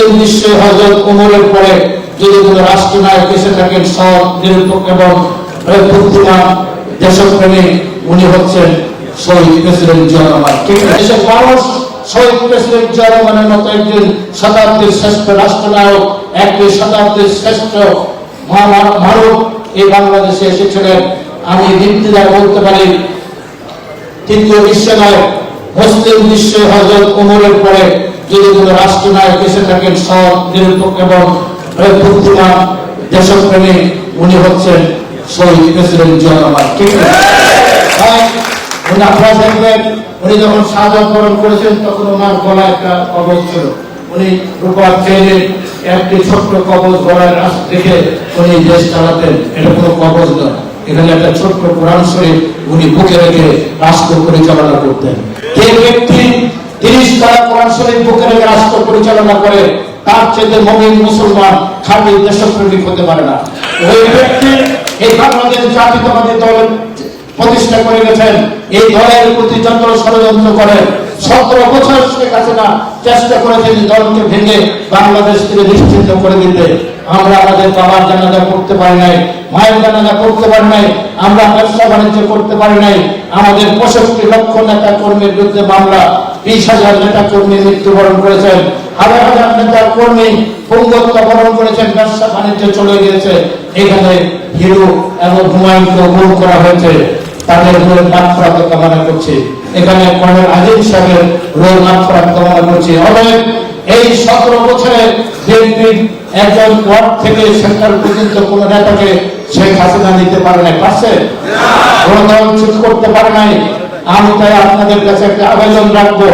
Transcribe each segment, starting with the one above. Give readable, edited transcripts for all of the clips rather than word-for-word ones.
মুসলিম বিশ্বে হযরত ওমরের পরে যদি কোনো রাষ্ট্রনায়ক এসে থাকেন সৎ, নিরপেক্ষ এবং বুদ্ধিমান দেশপ্রেমী, উনি হচ্ছেন শহীদ প্রেসিডেন্ট জিয়া রহমান। ঠিক আছে, দেশের মানুষ শহীদ প্রেসিডেন্ট জিয়া রহমানের মতো একজন শতাব্দীর শ্রেষ্ঠ রাষ্ট্রনায়ক, একজন শতাব্দীর শ্রেষ্ঠ মানব এই বাংলাদেশে এসেছিলেন। আমি নির্দ্বিধায় বলতে পারি, তৃতীয় বিশ্বনায়ক মুসলিম বিশ্বে হযরত ওমরের পরে যদি কোনো রাষ্ট্রনায়ক এসে থাকেন সৎ, নিরপেক্ষ এবং বুদ্ধিমান দেশপ্রেমী, উনি হচ্ছেন শহীদ প্রেসিডেন্ট জিয়া রহমান। ঠিক আছে, উনি আপনারা দেখবেন, উনি যখন শাহাদাত বরণ করেছেন তখন ওনার গলায় একটা কবজ ছিল। উনি রূপার চেনে একটি ছোট্ট কবজ গলায় রেখে উনি দেশ চালাতেন। এটা কোনো কবজ নয়, এখানে একটা ছোট্ট কোরআন শরীফ উনি বুকে রেখে রাষ্ট্র পরিচালনা করতেন। যে ব্যক্তি 30 পারা কোরআন শরীফ বুকে রেখে রাষ্ট্র পরিচালনা করে, তার চেয়ে মুমিন মুসলমান খাঁটি দেশপ্রেমিক হতে পারে না। ওই ব্যক্তি এই বাংলাদেশ জাতীয়তাবাদী দল প্রতিষ্ঠা করে গেছেন। এই দলের প্রতি যত ষড়যন্ত্র করে 17 বছর শেখ হাসিনা চেষ্টা করেছেন দলকে ভেঙে বাংলাদেশ থেকে নিশ্চিহ্ন করে দিতে। আমরা আমাদের বাবার জানাজা করতে পারি নাই, মায়ের জানাজা করতে পারি নাই, আমরা ব্যবসা বাণিজ্য করতে পারি নাই। আমাদের 65 লক্ষ নেতা কর্মীর বিরুদ্ধে মামলা, 20,000 নেতা কর্মী মৃত্যুবরণ করেছেন, হাজার হাজার নেতা কর্মী পঙ্গুত্ব বরণ করেছেন, ব্যবসা বাণিজ্য চলে গিয়েছে। এখানে হিরো এবং হুমায়ুনকে গুম করা হয়েছে, তাদের রোল মাগফিরাত কামনা করছি। এখানে কর্নেল আজিম সাহেবের রোল মাগফিরাত কামনা করছি। অতএব এই 17 বছরে বিএনপির একজন ওয়ার্ড থেকে সেন্ট্রাল পর্যন্ত কোন নেতাকে শেখ হাসিনা নিতে পারে নাই, পারছে? কোন দল চুপ করতে পারে নাই। আমি তাই আপনাদের কাছে একটা আবেদন রাখবো,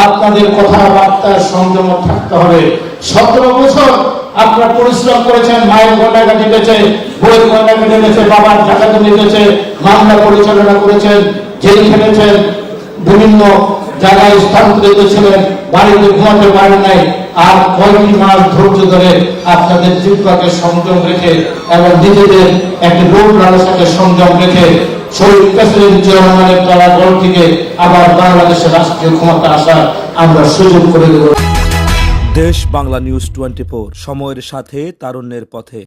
আপনাদের কথাবার্তার সংযম থাকতে হবে। 17 বছর আপনারা পরিশ্রম করেছেন, মায়ের গয়নাগাটি বেচে, বইয়ের গয়নাগাটি বেচে, বাবার টাকা জমি বেচে মামলা পরিচালনা করেছেন, জেল খেটেছেন, বিভিন্ন জায়গায় স্থানান্তরিত ছিলেন, বাড়িতে ঘুমাতে পারেন নাই। আর কয়েকটি মাস ধৈর্য ধরে আপনাদের জিহ্বাকে সংযম রেখে এবং নিজেদের একটি রোগ লালসাকে সংযম রেখে শহীদ প্রেসিডেন্ট জিয়া রহমানের দ্বারা দলটিকে আবার বাংলাদেশের রাষ্ট্রীয় ক্ষমতা আসার আমরা সুযোগ করে দেব। দেশ বাংলা নিউজ 24, সময়ের সাথে তারুণ্যের পথে।